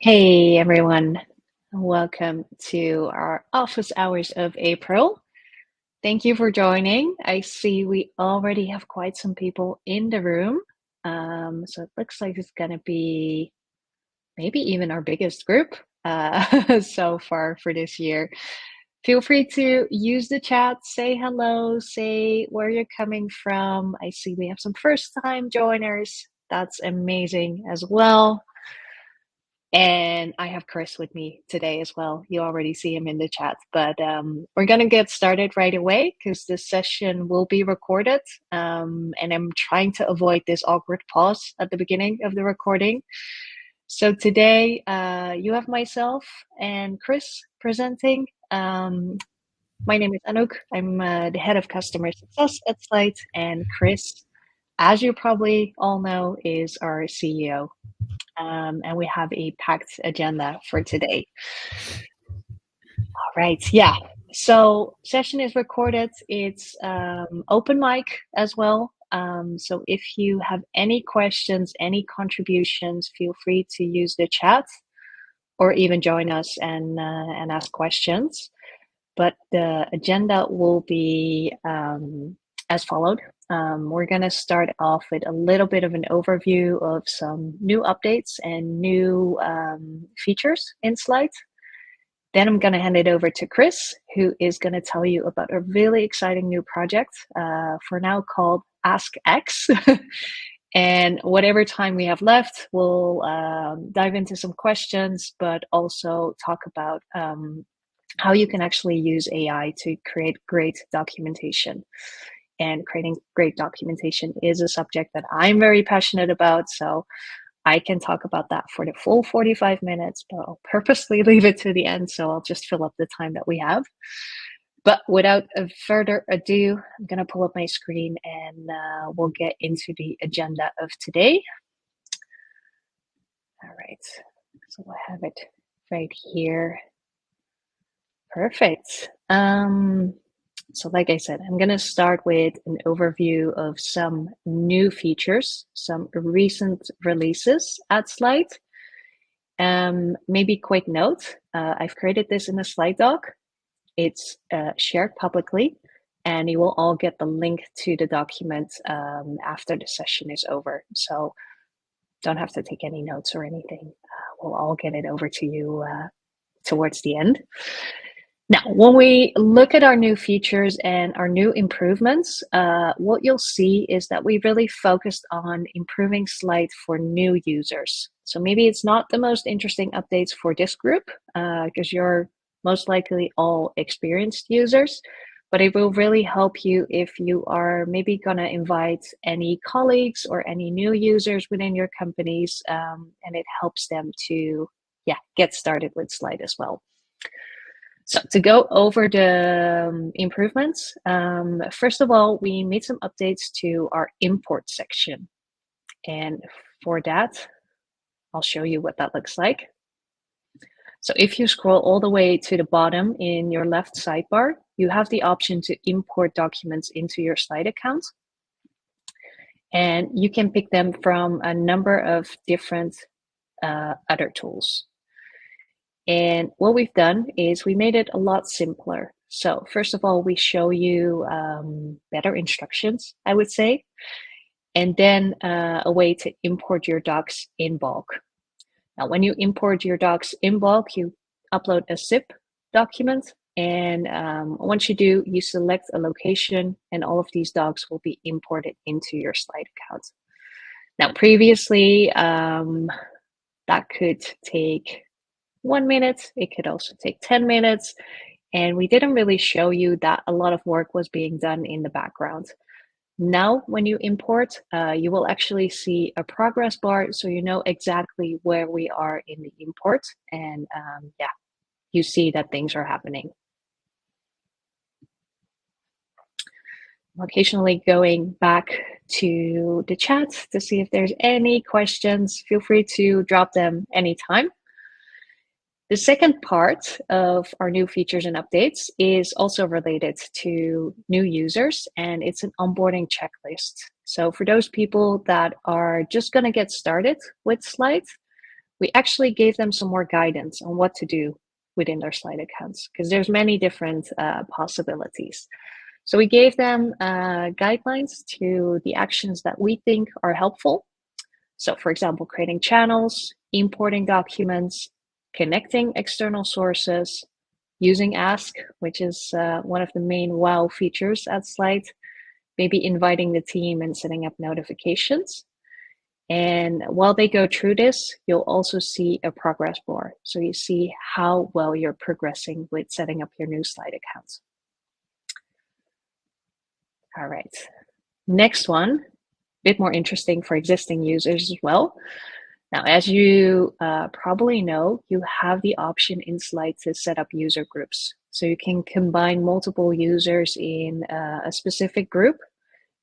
Hey everyone, welcome to our office hours of April. Thank you for joining. I see we already have quite some people in the room. So it looks like it's going to be maybe even our biggest group so far for this year. Feel free to use the chat, say hello, say where you're coming from. I see we have some first time joiners. That's amazing as well. And I have Chris with me today as well. You already see him in the chat, but we're going to get started right away because this session will be recorded. And I'm trying to avoid this awkward pause at the beginning of the recording. So today you have myself and Chris presenting. My name is Anouk. I'm the head of customer success at Slite, and Chris, as you probably all know, is our CEO. And we have a packed agenda for today. All right, yeah. So session is recorded. It's open mic as well. So if you have any questions, any contributions, feel free to use the chat or even join us and ask questions. But the agenda will be as followed. We're going to start off with a little bit of an overview of some new updates and new features in Slite. Then I'm going to hand it over to Chris, who is going to tell you about a really exciting new project for now called Ask X. And whatever time we have left, we'll dive into some questions, but also talk about how you can actually use AI to create great documentation. And creating great documentation is a subject that I'm very passionate about. So I can talk about that for the full 45 minutes, but I'll purposely leave it to the end. So I'll just fill up the time that we have. But without further ado, I'm going to pull up my screen and we'll get into the agenda of today. All right. So we'll have it right here. Perfect. So like I said, I'm going to start with an overview of some new features, some recent releases at Slite. Maybe quick note, I've created this in a slide doc. It's shared publicly, and you will all get the link to the document after the session is over. So don't have to take any notes or anything. We'll all get it over to you towards the end. Now, when we look at our new features and our new improvements, what you'll see is that we really focused on improving Slite for new users. So maybe it's not the most interesting updates for this group because you're most likely all experienced users, but it will really help you if you are maybe going to invite any colleagues or any new users within your companies, and it helps them to get started with Slite as well. So to go over the improvements, first of all, we made some updates to our import section. And for that, I'll show you what that looks like. So if you scroll all the way to the bottom in your left sidebar, you have the option to import documents into your Slite account. And you can pick them from a number of different other tools. And what we've done is we made it a lot simpler. So first of all, we show you better instructions, I would say, and then a way to import your docs in bulk. Now, when you import your docs in bulk, you upload a zip document. And once you do, you select a location and all of these docs will be imported into your Slite account. Now, previously, that could take 1 minute. It could also take 10 minutes. And we didn't really show you that a lot of work was being done in the background. Now, when you import, you will actually see a progress bar. So you know exactly where we are in the import. And you see that things are happening. I'm occasionally going back to the chat to see if there's any questions. Feel free to drop them anytime. The second part of our new features and updates is also related to new users, and it's an onboarding checklist. So for those people that are just going to get started with Slite, we actually gave them some more guidance on what to do within their Slite accounts, because there's many different possibilities. So we gave them guidelines to the actions that we think are helpful. So for example, creating channels, importing documents, connecting external sources, using Ask, which is one of the main wow features at Slite, maybe inviting the team and setting up notifications. And while they go through this, you'll also see a progress bar. So you see how well you're progressing with setting up your new Slite accounts. All right, next one, a bit more interesting for existing users as well. Now, as you probably know, you have the option in Slite to set up user groups. So you can combine multiple users in a specific group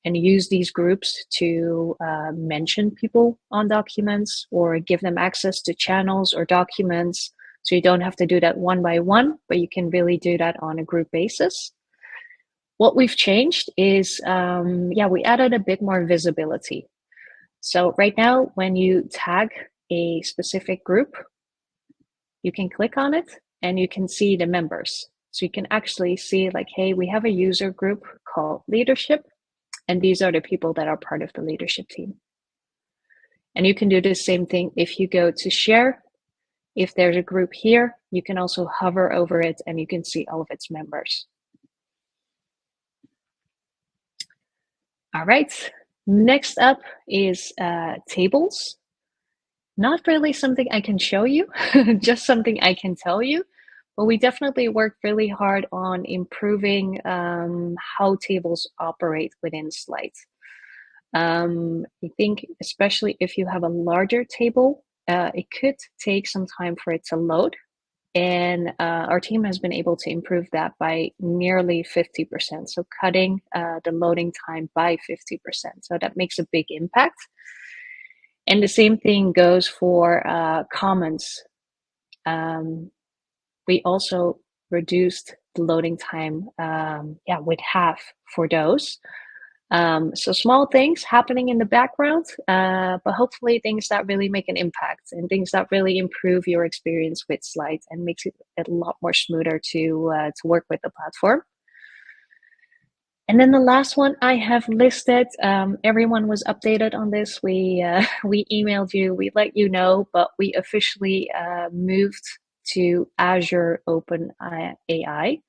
and use these groups to mention people on documents or give them access to channels or documents. So you don't have to do that one by one, but you can really do that on a group basis. What we've changed is, we added a bit more visibility. So right now, when you tag a specific group, you can click on it and you can see the members. So you can actually see like, hey, we have a user group called leadership, and these are the people that are part of the leadership team. And you can do the same thing if you go to share. If there's a group here, you can also hover over it and you can see all of its members. All right, next up is tables. Not really something I can show you, just something I can tell you. But we definitely worked really hard on improving how tables operate within Slite. I think especially if you have a larger table, it could take some time for it to load. And our team has been able to improve that by nearly 50%. So cutting the loading time by 50%. So that makes a big impact. And the same thing goes for comments. We also reduced the loading time with half for those. So small things happening in the background, but hopefully things that really make an impact and things that really improve your experience with Slite and makes it a lot more smoother to work with the platform. And then the last one I have listed, everyone was updated on this. We emailed you, we let you know, but we officially moved to Azure OpenAI.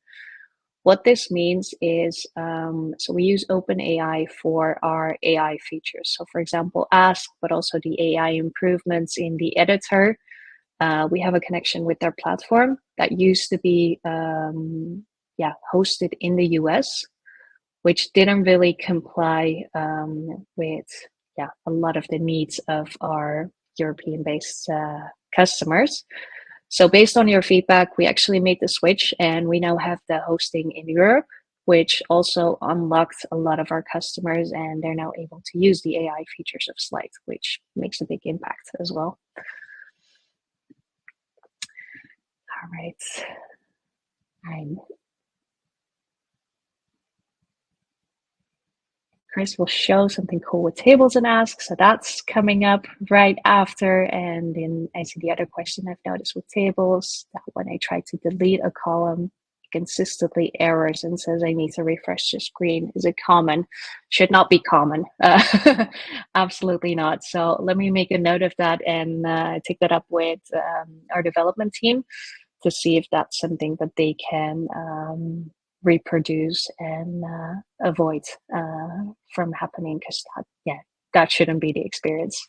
What this means is, so we use OpenAI for our AI features. So for example, Ask, but also the AI improvements in the editor. We have a connection with their platform that used to be hosted in the US, which didn't really comply with a lot of the needs of our European-based customers. So based on your feedback, we actually made the switch and we now have the hosting in Europe, which also unlocked a lot of our customers and they're now able to use the AI features of Slite, which makes a big impact as well. All right. Chris will show something cool with tables and Ask. So that's coming up right after. And then I see the other question I've noticed with tables, that when I try to delete a column, it consistently errors and says I need to refresh the screen. Is it common? Should not be common. Absolutely not. So let me make a note of that and take that up with our development team to see if that's something that they can reproduce and avoid from happening, because that shouldn't be the experience.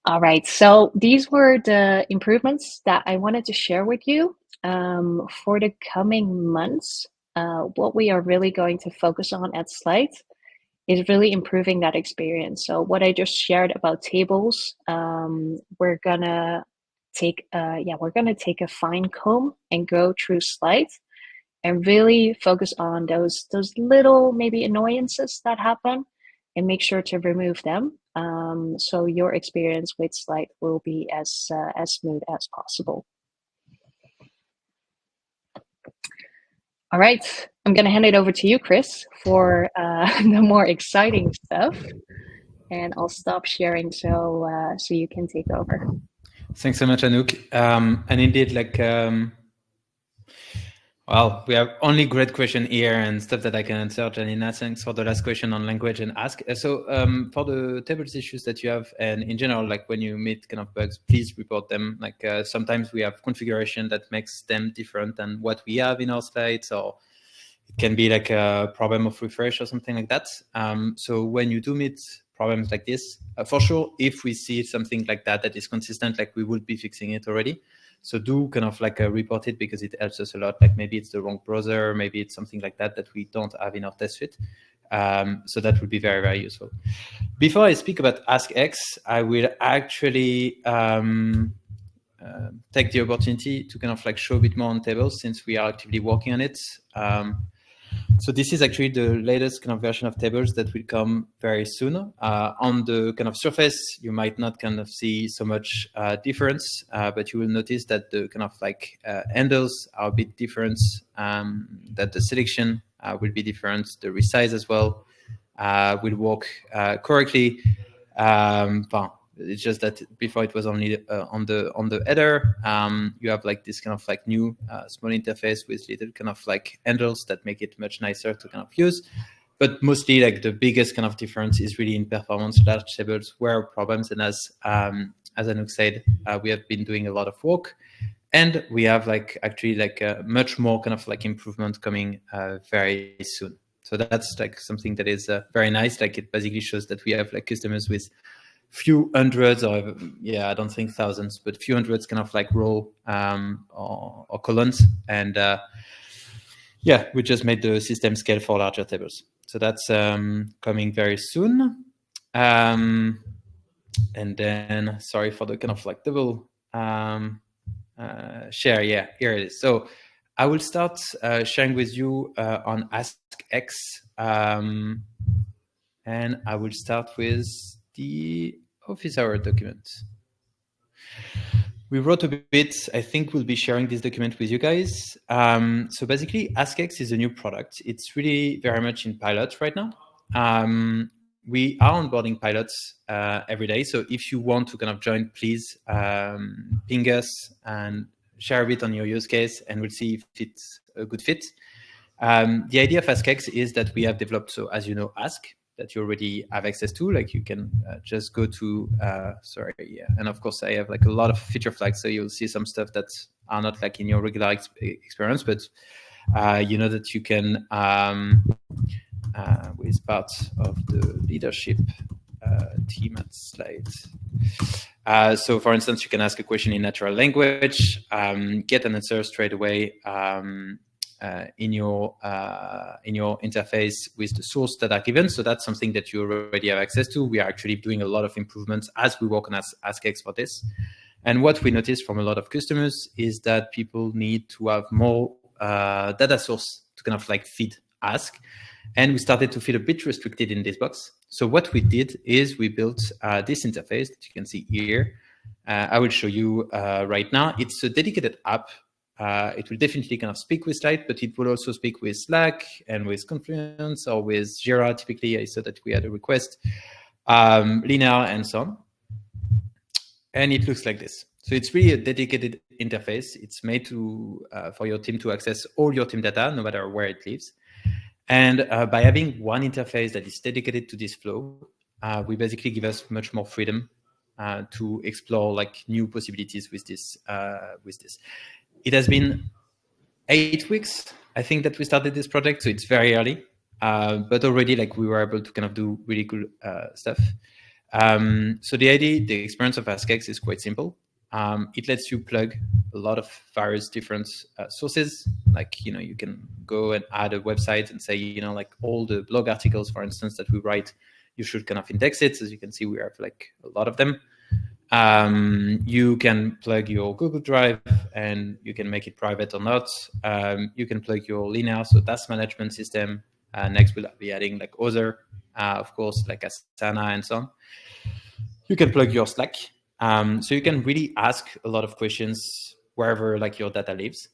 All right, so these were the improvements that I wanted to share with you. For the coming months, what we are really going to focus on at Slite is really improving that experience. So what I just shared about tables, we're gonna take a fine comb and go through Slite and really focus on those little maybe annoyances that happen and make sure to remove them. So your experience with Slite will be as smooth as possible. All right, I'm going to hand it over to you, Chris, for the more exciting stuff. and I'll stop sharing so you can take over. Thanks so much, Anouk. And indeed, well, we have only great question here and stuff that I can answer. Janina, thanks for the last question on language and ask. So for the tables issues that you have, and in general, like when you meet kind of bugs, please report them. Like sometimes we have configuration that makes them different than what we have in our slides, or it can be like a problem of refresh or something like that. So when you do meet problems like this, for sure, if we see something like that is consistent, like we would be fixing it already. So do kind of like report it, because it helps us a lot. Like maybe it's the wrong browser, maybe it's something like that that we don't have in our test suite. So that would be very, very useful. Before I speak about AskX, I will actually take the opportunity to kind of like show a bit more on tables, since we are actively working on it. So this is actually the latest kind of version of tables that will come very soon. On the kind of surface, you might not kind of see so much difference, but you will notice that the kind of like handles are a bit different, that the selection will be different, the resize as well will work correctly. It's just that before it was only on the header. You have like this kind of like new small interface with little kind of like handles that make it much nicer to kind of use. But mostly like the biggest kind of difference is really in performance. Large tables were problems, and as Anouk said, we have been doing a lot of work, and we have like actually like much more kind of like improvement coming very soon. So that's like something that is very nice. Like it basically shows that we have like customers with few hundreds, or I don't think thousands, but few hundreds kind of like row or columns, and we just made the system scale for larger tables. So that's coming very soon. And then sorry for the kind of like double share. Yeah, here it is. So I will start sharing with you on AskX, and I will start with the office hour document. We wrote a bit. I think we'll be sharing this document with you guys. So basically, AskX is a new product. It's really very much in pilot right now. We are onboarding pilots every day. So if you want to kind of join, please ping us and share a bit on your use case, and we'll see if it's a good fit. The idea of AskX is that we have developed, so as you know, Ask, that you already have access to. Like you can just go to, and of course I have like a lot of feature flags, so you'll see some stuff that are not like in your regular experience, but you know that you can, with part of the leadership team at Slite. So for instance, you can ask a question in natural language, get an answer straight away, in your interface with the source that are given. So that's something that you already have access to. We are actually doing a lot of improvements as we work on AskX for this. And what we notice from a lot of customers is that people need to have more data source to kind of like feed Ask. And we started to feel a bit restricted in this box. So what we did is we built this interface that you can see here. I will show you right now. It's a dedicated app. It will definitely kind of speak with Slite, but it will also speak with Slack and with Confluence or with Jira. Typically, I saw that we had a request, Linear, and so on. And it looks like this. So it's really a dedicated interface. It's made to for your team to access all your team data, no matter where it lives. And by having one interface that is dedicated to this flow, we basically give us much more freedom to explore like new possibilities with this. It has been 8 weeks, I think, that we started this project, so it's very early, but already like we were able to kind of do really cool stuff. So the idea, the experience of AskX is quite simple. It lets you plug a lot of various different sources. Like, you can go and add a website and say, like all the blog articles, for instance, that we write, you should kind of index it. As you can see, we have like a lot of them. You can plug your Google Drive and you can make it private or not. You can plug your Linear, so task management system. Next, we'll be adding like other, of course, like Asana and so on. You can plug your Slack. So you can really ask a lot of questions wherever like your data lives.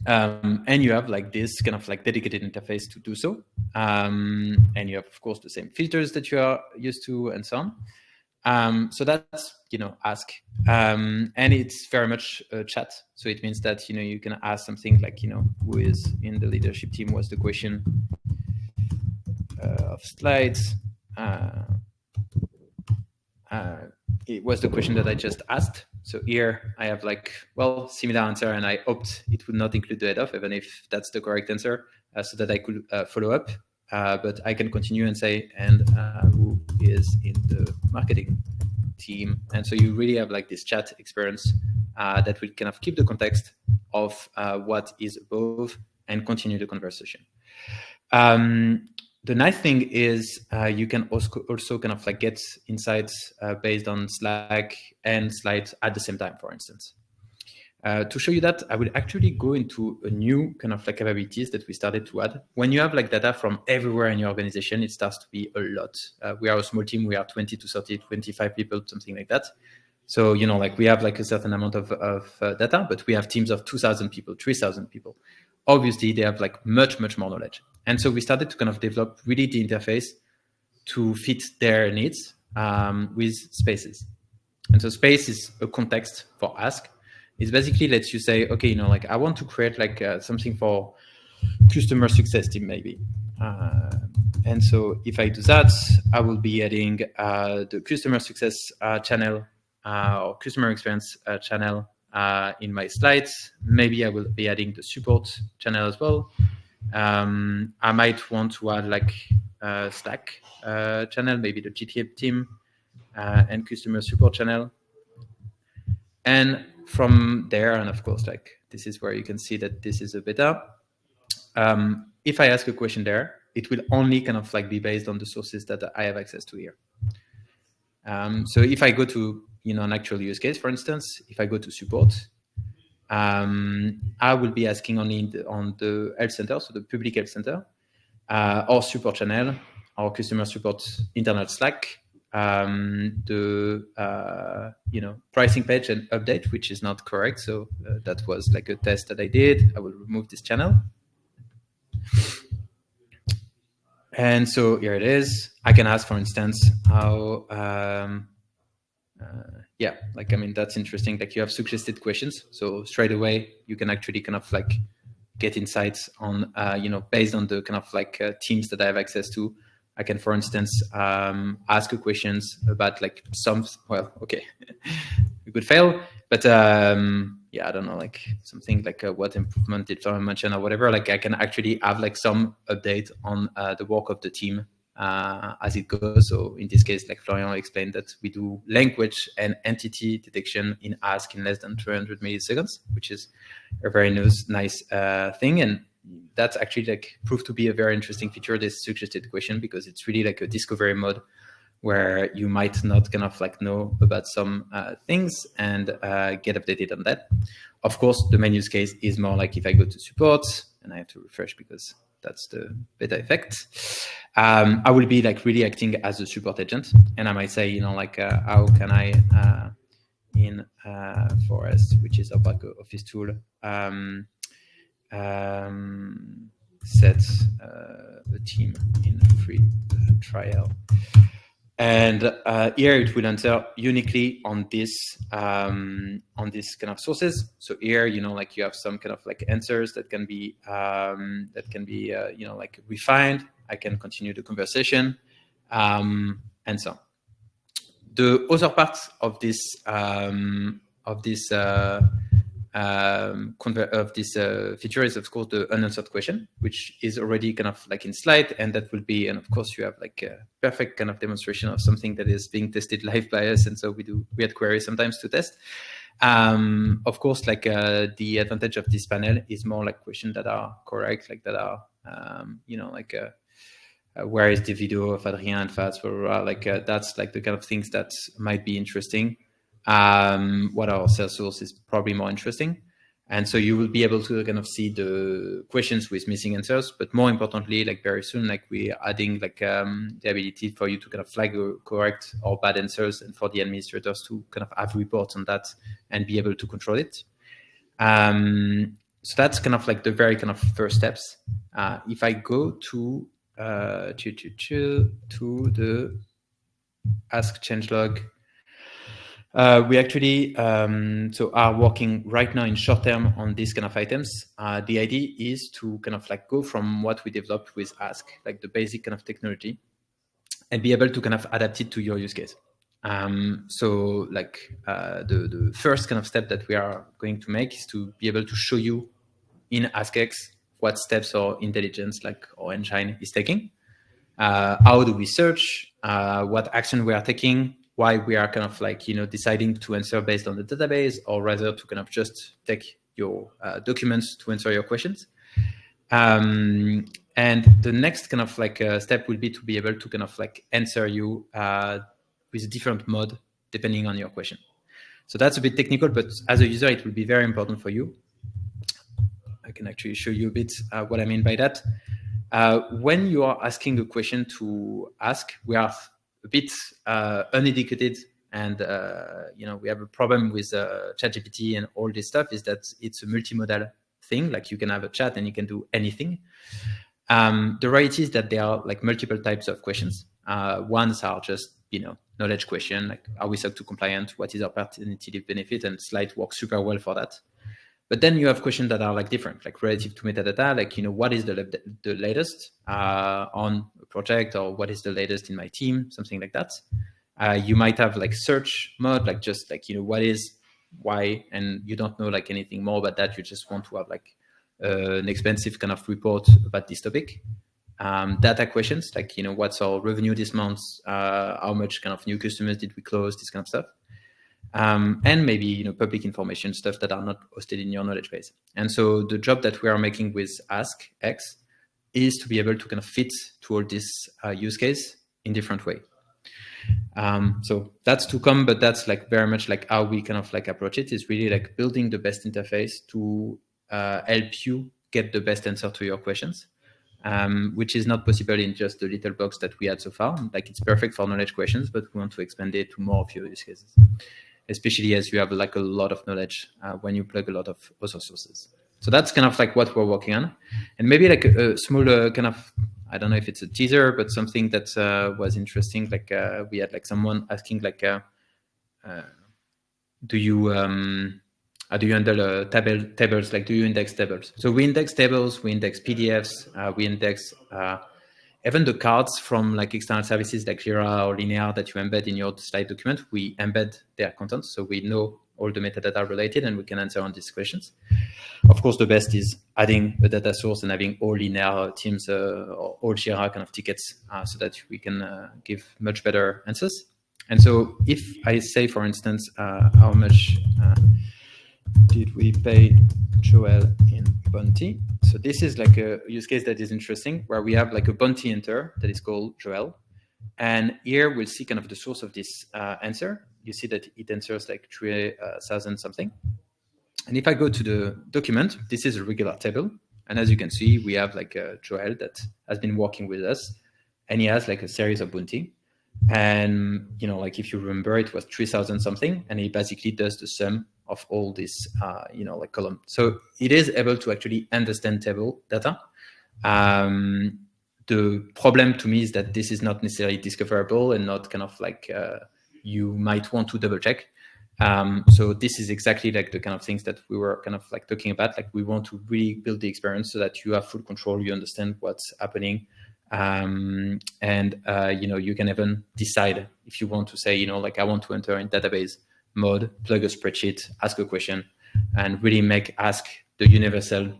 And you have like this kind of like dedicated interface to do so. and you have, of course, the same filters that you are used to, and so on. So that's, ask. And it's very much a chat. So it means that, you can ask something like, who is in the leadership team was the question of slides. It was the question that I just asked. So here I have similar answer, and I hoped it would not include the head of, even if that's the correct answer, so that I could follow up. But I can continue and say, and who is in the marketing team? And so you really have this chat experience that will kind of keep the context of what is above and continue the conversation. The nice thing is you can also kind of get insights based on Slack and Slide at the same time, for instance. To show you that, I will actually go into a new kind of capabilities that we started to add. When you have data from everywhere in your organization, it starts to be a lot. We are a small team. We are 20 to 30, 25 people, something like that. So, we have a certain amount of data, but we have teams of 2,000 people, 3,000 people. Obviously, they have much, much more knowledge. And so we started to kind of develop really the interface to fit their needs with spaces. And so space is a context for ask. It basically lets you say, okay, I want to create something for customer success team maybe. And so if I do that, I will be adding the customer success channel or customer experience channel in my slides. Maybe I will be adding the support channel as well. I might want to add Slack channel, maybe the GTM team and customer support channel. And from there, and of course, this is where you can see that this is a beta. If I ask a question there, it will only kind of be based on the sources that I have access to here. So if I go to an actual use case, for instance, if I go to support, I will be asking only on the health center, so the public health center, or support channel, or customer support internal Slack, the pricing page and update, which is not correct. So that was a test that I did. I will remove this channel. And so here it is. I can ask, for instance, how, that's interesting. You have suggested questions. So straight away, you can actually kind of get insights on, based on the kind of teams that I have access to. I can, for instance, ask questions about we could fail, but I don't know, something what improvement did Florian mention or whatever. I can actually have some update on the work of the team as it goes. So in this case, Florian explained that we do language and entity detection in ask in less than 300 milliseconds, which is a very nice thing. And that's actually proved to be a very interesting feature, this suggested question, because it's really a discovery mode where you might not kind of know about some things and get updated on that. Of course, the main use case is more if I go to support, and I have to refresh because that's the beta effect. I will be really acting as a support agent, and I might say, how can I in Forest, which is our back office tool, set a team in free trial. And here it will enter uniquely on this kind of sources. So here, you have some kind of answers that can be refined. I can continue the conversation, and so on. The other part of this feature is, of course, the unanswered question, which is already kind of in Slide, and that will be, and of course you have a perfect kind of demonstration of something that is being tested live by us, and so we had queries sometimes to test. Of course, the advantage of this panel is more questions that are correct, that are where is the video of Adrien and Fats, that's the kind of things that might be interesting. What our sales source is probably more interesting. And so you will be able to kind of see the questions with missing answers, but more importantly, very soon, we are adding the ability for you to kind of flag correct or bad answers, and for the administrators to kind of have reports on that and be able to control it. So that's kind of the very kind of first steps. If I go to to the ask changelog. We actually so are working right now in short term on these kind of items. The idea is to kind of like go from what we developed with Ask, like the basic kind of technology, and be able to kind of adapt it to your use case. So like the first kind of step that we are going to make is to be able to show you in AskX what steps our intelligence, like our engine, is taking. How do we search? What action we are taking? Why we are kind of like, deciding to answer based on the database, or rather to kind of just take your documents to answer your questions. And the next kind of like step will be to be able to kind of like answer you with a different mode depending on your question. So that's a bit technical, but as a user, it will be very important for you. I can actually show you a bit what I mean by that. When you are asking a question to Ask, we are a bit uneducated, and we have a problem with ChatGPT and all this stuff, is that it's a multimodal thing. Like you can have a chat and you can do anything. The reality is that there are like multiple types of questions. Ones are just knowledge question, like are we SOC 2 compliant? What is our paternity leave benefit? And Slite works super well for that. But then you have questions that are like different, like relative to metadata, like, what is the latest on a project, or what is the latest in my team, something like that. You might have like search mode, like just like, what is, why, and you don't know like anything more about that. You just want to have like an expensive kind of report about this topic. Data questions, like, what's our revenue this month? How much kind of new customers did we close? This kind of stuff. And maybe public information, stuff that are not hosted in your knowledge base. And so the job that we are making with AskX is to be able to kind of fit to all this use case in different way. So that's to come, but that's like very much like how we kind of like approach it, is really like building the best interface to help you get the best answer to your questions. Which is not possible in just the little box that we had so far. Like it's perfect for knowledge questions, but we want to expand it to more of your use cases, especially as you have like a lot of knowledge when you plug a lot of other sources. So that's kind of like what we're working on. And maybe like a small kind of, I don't know if it's a teaser, but something that was interesting. Like we had like someone asking like, do you handle tables? Like, do you index tables? So we index tables, we index PDFs, we index even the cards from like external services like Jira or Linear that you embed in your Slide document. We embed their content, so we know all the metadata related, and we can answer on these questions. Of course, the best is adding a data source and having all Linear teams or all Jira kind of tickets so that we can give much better answers. And so if I say, for instance, how much did we pay Joel in bounty? So this is like a use case that is interesting, where we have like a bounty enter that is called Joel. And here we'll see kind of the source of this answer. You see that it answers like 3,000 something. And if I go to the document, this is a regular table. And as you can see, we have like a Joel that has been working with us, and he has like a series of bounty. And, like if you remember, it was 3,000 something, and he basically does the sum of all this, like column. So it is able to actually understand table data. The problem to me is that this is not necessarily discoverable and not kind of like you might want to double check. So this is exactly like the kind of things that we were kind of like talking about. Like we want to really build the experience so that you have full control, you understand what's happening. And you can even decide if you want to say, like I want to enter in database mode, plug a spreadsheet, ask a question, and really make Ask the universal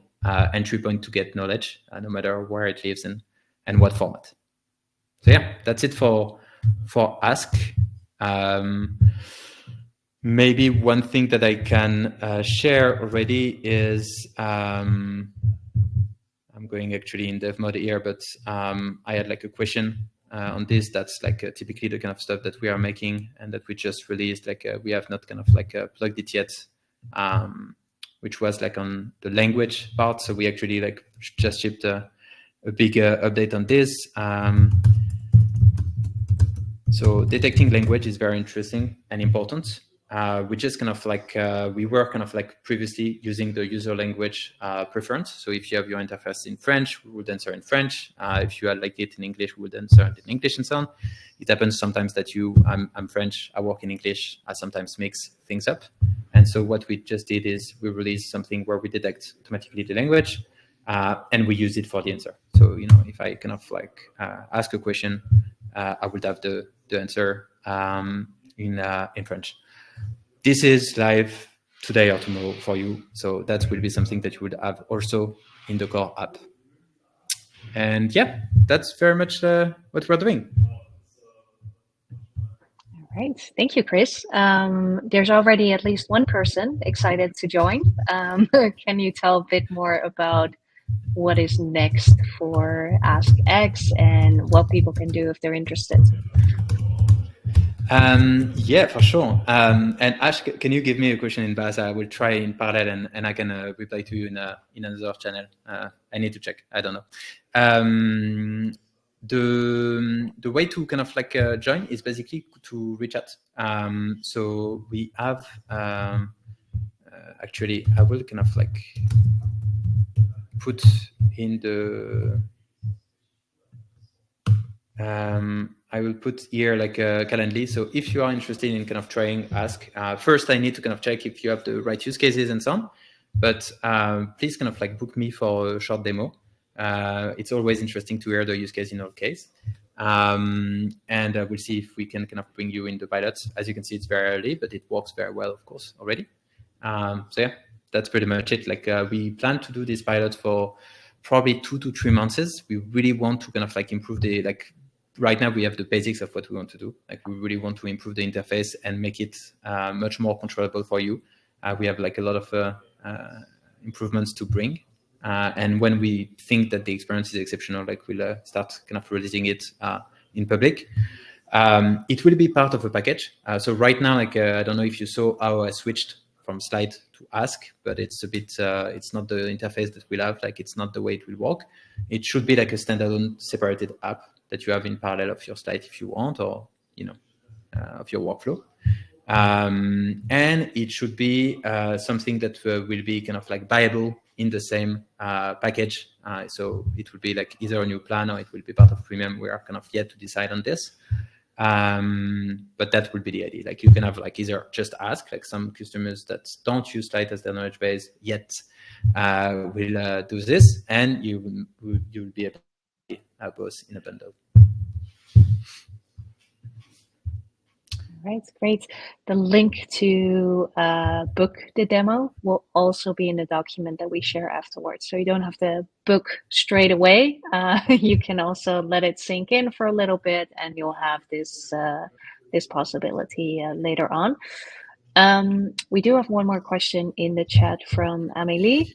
entry point to get knowledge, no matter where it lives and what format. So yeah, that's it for Ask. Maybe one thing that I can share already is I'm going actually in dev mode here, but I had like a question on this. That's like typically the kind of stuff that we are making and that we just released. Like we have not kind of like plugged it yet, which was like on the language part. So we actually like just shipped a big update on this. So detecting language is very interesting and important. we just kind of like, we were kind of like previously using the user language preference. So if you have your interface in French, we would answer in French. If you had like it in English, we would answer it in English and so on. It happens sometimes that I'm French, I work in English, I sometimes mix things up. And so what we just did is we released something where we detect automatically the language and we use it for the answer. So, you know, if I kind of like ask a question, I would have the answer in French. This is live today or tomorrow for you. So that will be something that you would have also in the core app. And yeah, that's very much what we're doing. All right. Thank you, Chris. There's already at least one person excited to join. Can you tell a bit more about what is next for Ask X and what people can do if they're interested? Yeah, for sure. And Ash, can you give me a question in Baz? I will try in parallel and I can reply to you in another channel. I need to check. I don't know. The way to kind of like join is basically to reach out. So we have actually, I will kind of like put in the I will put here like a Calendly. So if you are interested in kind of trying Ask, first I need to kind of check if you have the right use cases and so on. But please kind of like book me for a short demo. It's always interesting to hear the use case in all case. And we'll see if we can kind of bring you in the pilots. As you can see, it's very early, but it works very well, of course, already. So yeah, that's pretty much it. Like we plan to do this pilot for probably 2 to 3 months. We really want to kind of like improve the like. Right now, we have the basics of what we want to do. Like we really want to improve the interface and make it much more controllable for you. We have like a lot of improvements to bring. And when we think that the experience is exceptional, like we'll start kind of releasing it in public. It will be part of a package. So right now, like I don't know if you saw how I switched from Slite to Ask, but it's a bit, it's not the interface that we'll have. Like it's not the way it will work. It should be like a standalone separated app that you have in parallel of your Slite if you want, or you know, of your workflow. And it should be something that will be kind of like viable in the same package. So it will be like either a new plan or it will be part of premium. We are kind of yet to decide on this. But that would be the idea. Like you can have like either just Ask, like some customers that don't use Slite as their knowledge base yet will do this, and you will be able to both in a bundle. Right, great. The link to book the demo will also be in the document that we share afterwards. So you don't have to book straight away. You can also let it sink in for a little bit, and you'll have this this possibility later on. We do have one more question in the chat from Amélie,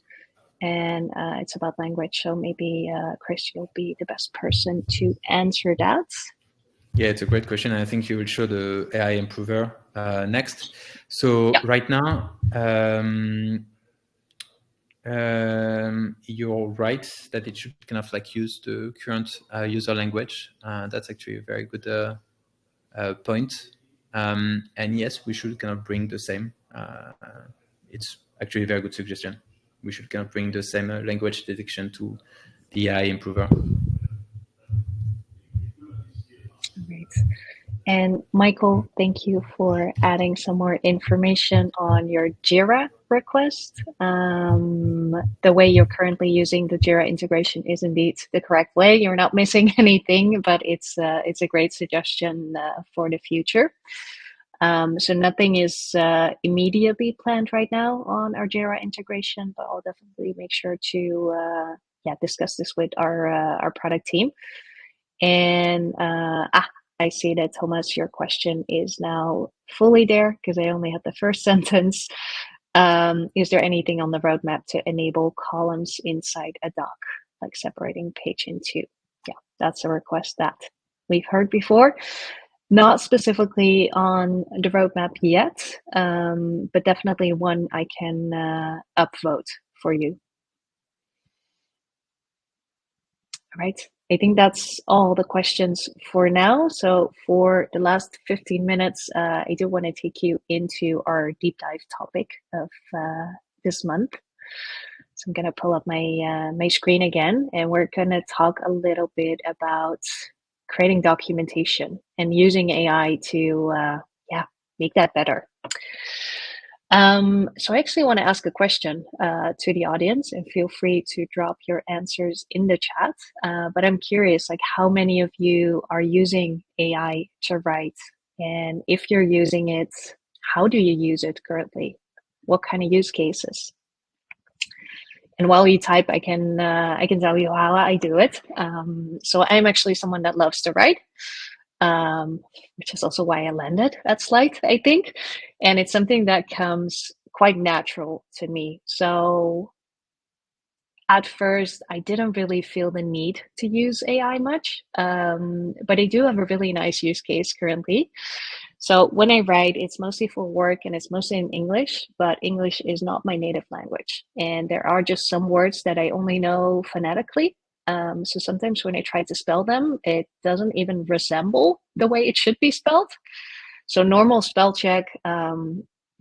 and it's about language. So maybe Chris, you'll be the best person to answer that. Yeah, it's a great question. I think you will show the AI improver next. So yeah. Right now, you're right that it should kind of like use the current user language. That's actually a very good point. And yes, we should kind of bring the same. It's actually a very good suggestion. We should kind of bring the same language detection to the AI improver. Great. And Michael, thank you for adding some more information on your Jira request. The way you're currently using the Jira integration is indeed the correct way. You're not missing anything, but it's a great suggestion for the future. So nothing is immediately planned right now on our Jira integration, but I'll definitely make sure to discuss this with our product team. And I see that, Thomas, your question is now fully there because I only had the first sentence. Is there anything on the roadmap to enable columns inside a doc, like separating page in two? Yeah, that's a request that we've heard before. Not specifically on the roadmap yet, but definitely one I can upvote for you. All right. I think that's all the questions for now. So for the last 15 minutes, I do want to take you into our deep dive topic of this month. So I'm going to pull up my screen again, and we're going to talk a little bit about creating documentation and using AI to make that better. So I actually want to ask a question to the audience, and feel free to drop your answers in the chat. But I'm curious, like, how many of you are using AI to write? And if you're using it, how do you use it currently? What kind of use cases? And while you type, I can tell you how I do it. So I'm actually someone that loves to write, which is also why I landed at Slite, I think. And it's something that comes quite natural to me. So at first, I didn't really feel the need to use AI much, but I do have a really nice use case currently. So when I write, it's mostly for work and it's mostly in English, but English is not my native language. And there are just some words that I only know phonetically. So sometimes when I try to spell them, it doesn't even resemble the way it should be spelled. So normal spell check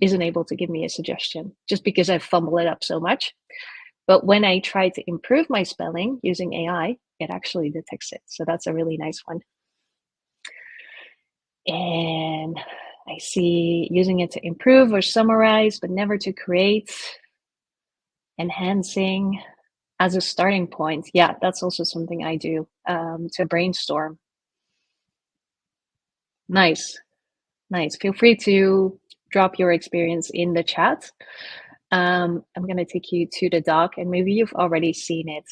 isn't able to give me a suggestion just because I fumble it up so much. But when I try to improve my spelling using AI, it actually detects it. So that's a really nice one. And I see using it to improve or summarize, but never to create. Enhancing as a starting point. Yeah, that's also something I do to brainstorm. Nice. Feel free to drop your experience in the chat. I'm going to take you to the doc, and maybe you've already seen it.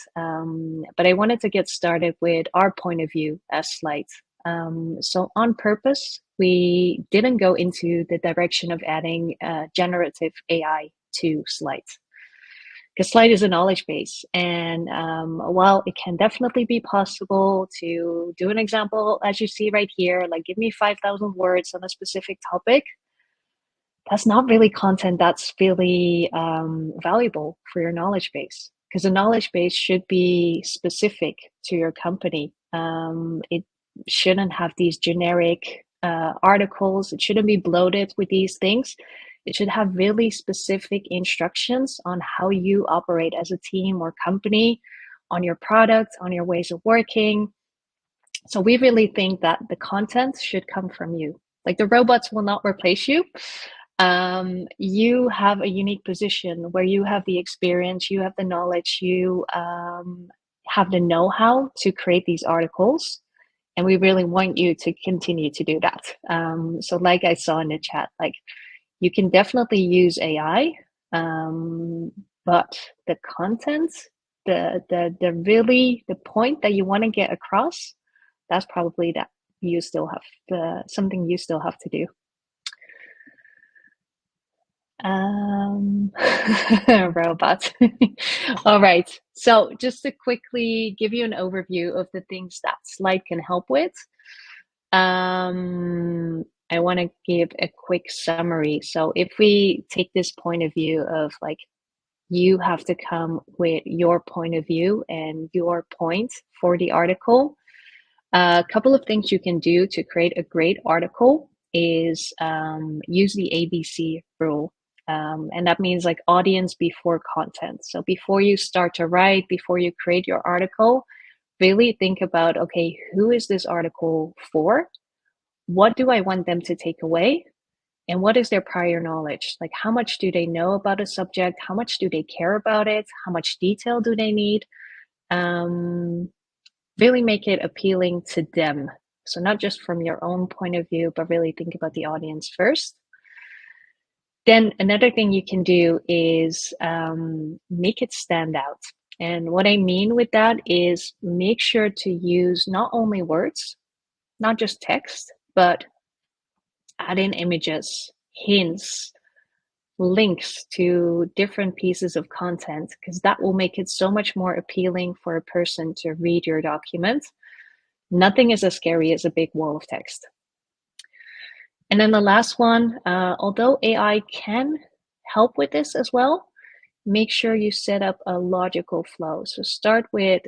But I wanted to get started with our point of view as Slite. So on purpose, we didn't go into the direction of adding generative AI to Slite. Because Slite is a knowledge base. And while it can definitely be possible to do an example, as you see right here, like give me 5,000 words on a specific topic, that's not really content that's really valuable for your knowledge base. Because a knowledge base should be specific to your company. It shouldn't have these generic articles. It shouldn't be bloated with these things. It should have really specific instructions on how you operate as a team or company, on your product, on your ways of working. So we really think that the content should come from you. Like the robots will not replace you. You have a unique position where you have the experience, you have the knowledge, you have the know-how to create these articles. And we really want you to continue to do that. So like I saw in the chat, like you can definitely use AI, but the content, the point that you want to get across, that's probably that you still have something you still have to do. Robot. All right. So just to quickly give you an overview of the things that Slide can help with, I want to give a quick summary. So if we take this point of view of like, you have to come with your point of view and your point for the article. A couple of things you can do to create a great article is use the ABC rule. And that means like audience before content. So before you start to write, before you create your article, really think about, okay, who is this article for? What do I want them to take away? And what is their prior knowledge? Like how much do they know about a subject? How much do they care about it? How much detail do they need? Really make it appealing to them. So not just from your own point of view, but really think about the audience first. Then another thing you can do is make it stand out. And what I mean with that is make sure to use not only words, not just text, but add in images, hints, links to different pieces of content, because that will make it so much more appealing for a person to read your document. Nothing is as scary as a big wall of text. And then the last one, although AI can help with this as well, make sure you set up a logical flow. So start with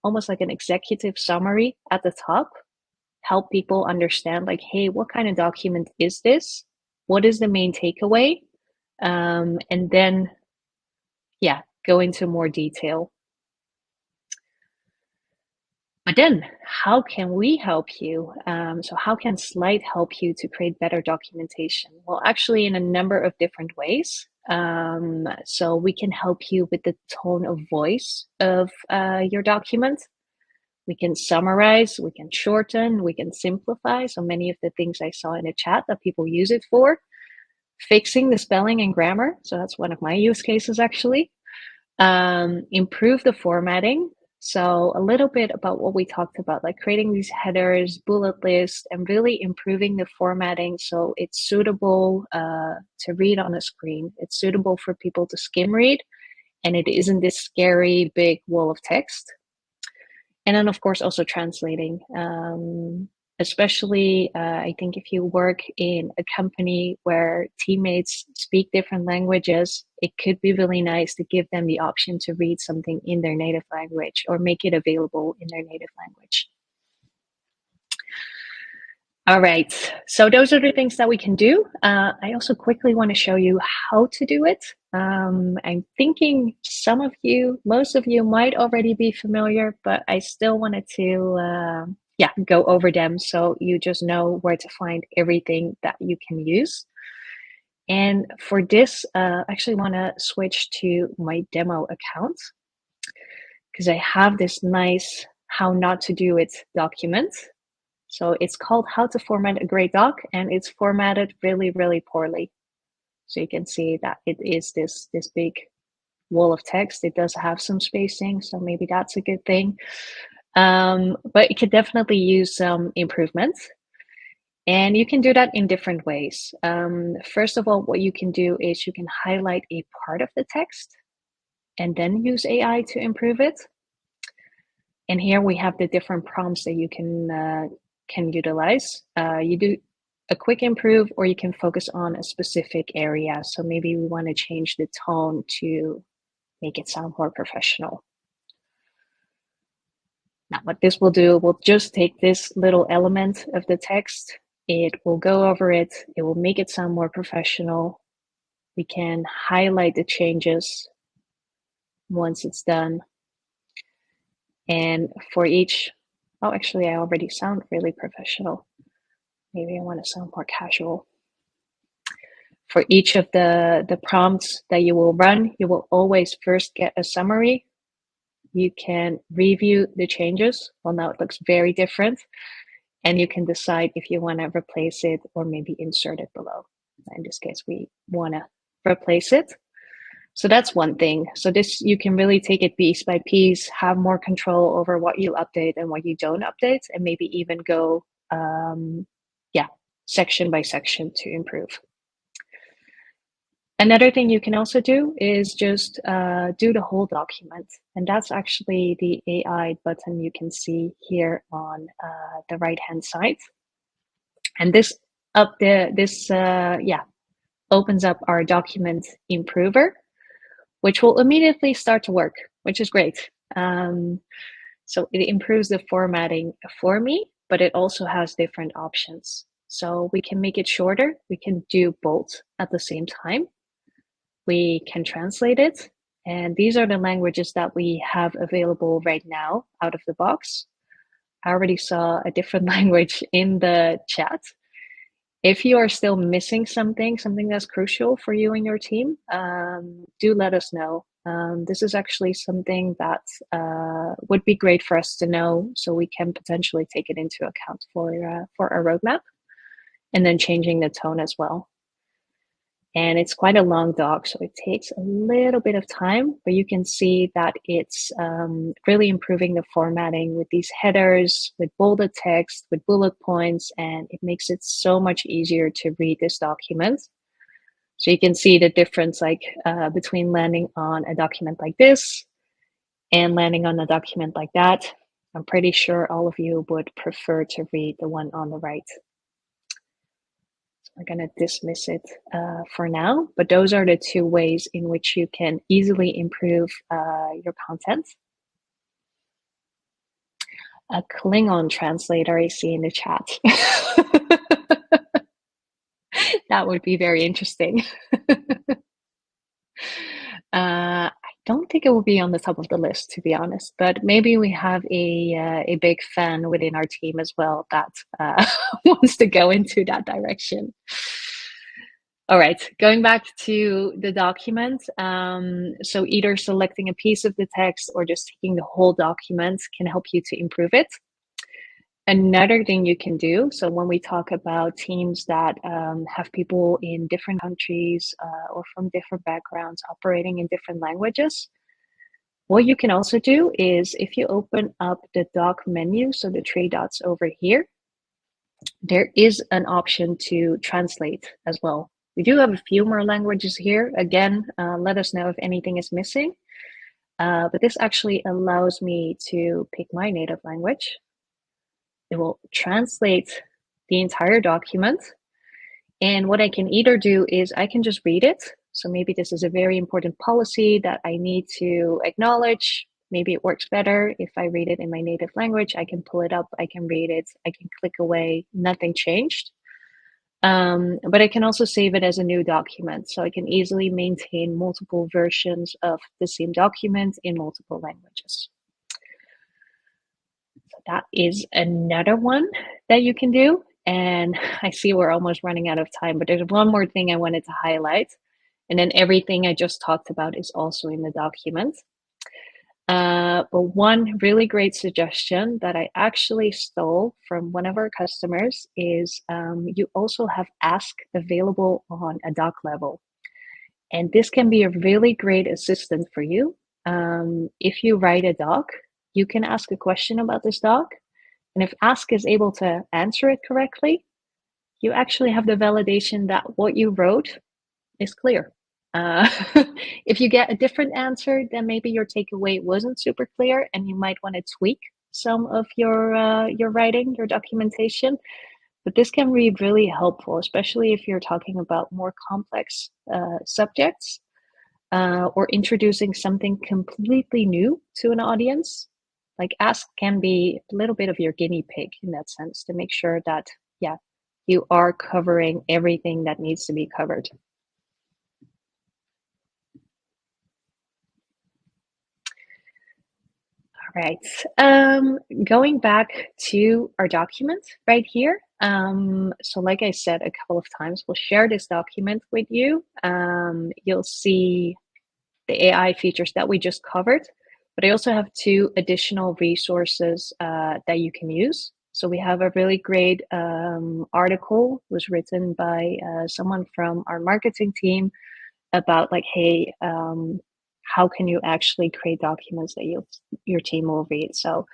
almost like an executive summary at the top, help people understand like, hey, what kind of document is this? What is the main takeaway? And then, yeah, go into more detail. But then, how can we help you? So how can Slide help you to create better documentation? Well, actually, in a number of different ways. So we can help you with the tone of voice of your document. We can summarize, we can shorten, we can simplify. So many of the things I saw in the chat that people use it for. Fixing the spelling and grammar. So that's one of my use cases, actually. Improve the formatting. So a little bit about what we talked about, like creating these headers, bullet lists, and really improving the formatting so it's suitable to read on a screen. It's suitable for people to skim read, and it isn't this scary big wall of text. And then, of course, also translating. Especially, I think if you work in a company where teammates speak different languages, it could be really nice to give them the option to read something in their native language or make it available in their native language. All right, so those are the things that we can do. I also quickly want to show you how to do it. I'm thinking some of you, most of you might already be familiar, but I still wanted to go over them so you just know where to find everything that you can use. And for this, I actually want to switch to my demo account because I have this nice how not to do it document. So it's called How to Format a Great Doc, and it's formatted really, really poorly. So you can see that it is this big wall of text. It does have some spacing, so maybe that's a good thing. But it could definitely use some improvements. And you can do that in different ways. First of all, what you can do is you can highlight a part of the text and then use AI to improve it. And here we have the different prompts that you can utilize. You do a quick improve, or you can focus on a specific area. So maybe we want to change the tone to make it sound more professional. Now, what this will do, we'll just take this little element of the text. It will go over it. It will make it sound more professional. We can highlight the changes once it's done. And for each, oh, actually, I already sound really professional. Maybe I want to sound more casual. For each of the prompts that you will run, you will always first get a summary. You can review the changes. Well, now it looks very different. And you can decide if you want to replace it or maybe insert it below. In this case, we want to replace it. So that's one thing. So this, you can really take it piece by piece, have more control over what you update and what you don't update, and maybe even go, section by section to improve. Another thing you can also do is just do the whole document. And that's actually the AI button you can see here on the right-hand side. And this opens up our document improver, which will immediately start to work, which is great. So it improves the formatting for me, but it also has different options. So we can make it shorter. We can do both at the same time. We can translate it. And these are the languages that we have available right now out of the box. I already saw a different language in the chat. If you are still missing something that's crucial for you and your team, do let us know. This is actually something that would be great for us to know, so we can potentially take it into account for our roadmap, and then changing the tone as well. And it's quite a long doc, so it takes a little bit of time, but you can see that it's really improving the formatting with these headers, with bolded text, with bullet points, and it makes it so much easier to read this document. So you can see the difference between landing on a document like this and landing on a document like that. I'm pretty sure all of you would prefer to read the one on the right. I'm going to dismiss it for now, but those are the two ways in which you can easily improve your content. A Klingon translator I see in the chat. That would be very interesting. I don't think it will be on the top of the list, to be honest, but maybe we have a big fan within our team as well that wants to go into that direction. All right, going back to the document. So either selecting a piece of the text or just taking the whole document can help you to improve it. Another thing you can do, so when we talk about teams that have people in different countries or from different backgrounds operating in different languages, what you can also do is if you open up the doc menu, so the three dots over here, there is an option to translate as well. We do have a few more languages here. Again, let us know if anything is missing. But this actually allows me to pick my native language. It will translate the entire document. And what I can either do is I can just read it. So maybe this is a very important policy that I need to acknowledge. Maybe it works better if I read it in my native language. I can pull it up, I can read it, I can click away, nothing changed. But I can also save it as a new document. So I can easily maintain multiple versions of the same document in multiple languages. That is another one that you can do. And I see we're almost running out of time, but there's one more thing I wanted to highlight. And then everything I just talked about is also in the document. But one really great suggestion that I actually stole from one of our customers is you also have Ask available on a doc level. And this can be a really great assistant for you. If you write a doc, you can ask a question about this doc, and if Ask is able to answer it correctly, you actually have the validation that what you wrote is clear. If you get a different answer, then maybe your takeaway wasn't super clear, and you might want to tweak some of your writing, your documentation. But this can be really helpful, especially if you're talking about more complex subjects or introducing something completely new to an audience. Like Ask can be a little bit of your guinea pig in that sense to make sure that, yeah, you are covering everything that needs to be covered. All right, going back to our document right here. So like I said a couple of times, we'll share this document with you. You'll see the AI features that we just covered. But I also have two additional resources that you can use. So we have a really great article, was written by someone from our marketing team about like, hey, how can you actually create documents that your team will read? So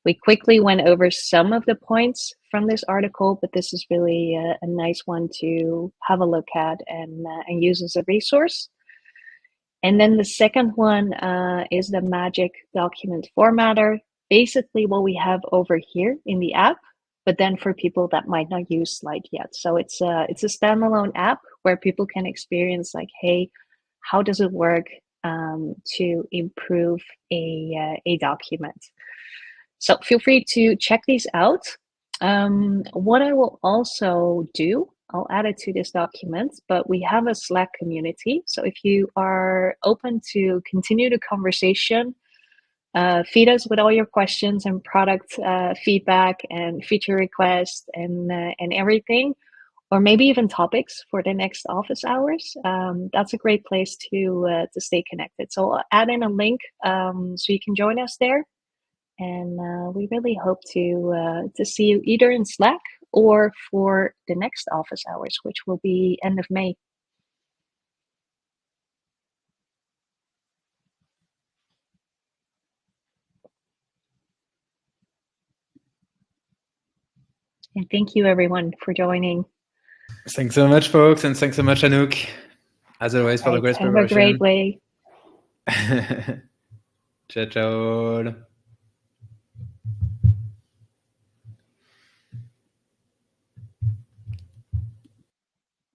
we quickly went over some of the points from this article, but this is really a nice one to have a look at and use as a resource. And then the second one is the magic document formatter, basically what we have over here in the app, but then for people that might not use Slite yet. So it's a standalone app where people can experience like, hey, how does it work to improve a document? So feel free to check these out. What I will also do, I'll add it to this document, but we have a Slack community. So if you are open to continue the conversation, feed us with all your questions and product feedback and feature requests and everything, or maybe even topics for the next office hours. That's a great place to stay connected. So I'll add in a link so you can join us there. And we really hope to see you either in Slack or for the next office hours, which will be end of May. And thank you, everyone, for joining. Thanks so much, folks, and thanks so much, Anouk, as always, for the great preparation. Have a great way. Ciao, ciao.